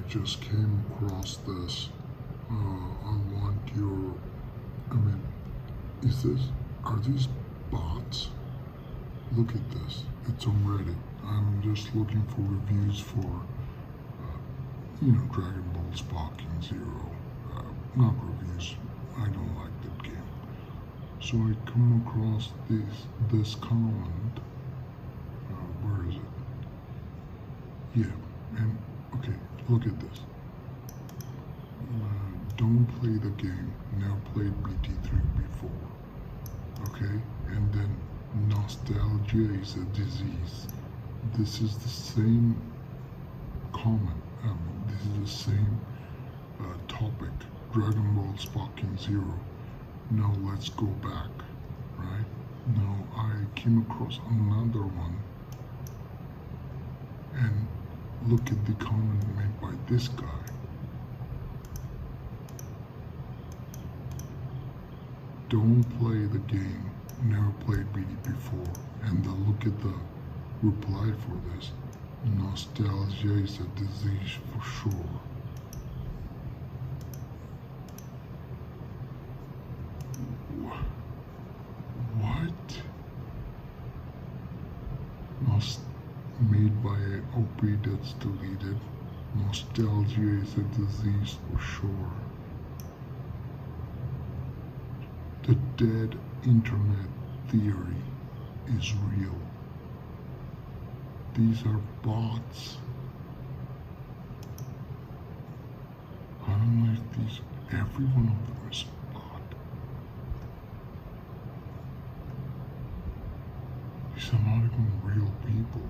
just came across this. I want your, are these bots? Look at this, it's on Reddit. I'm just looking for reviews for, Dragon Ball Sparking Zero. Not reviews, I don't like that game. So I come across this comment. Where is it? Yeah, and okay, look at this. Don't play the game, never played BT3 before. Okay, and then nostalgia is a disease. This is the same comment. This is the same topic. Dragon Ball Sparking Zero. Now let's go back, right? Now I came across another one, and look at the comment made by this guy. Don't play the game, never played BD before. And then look at the reply for this. Nostalgia is a disease for sure. What? Made by an OP that's deleted. Nostalgia is a disease for sure. The dead internet theory is real. These are bots. I don't like these. Every one of them is a bot. These are not even real people.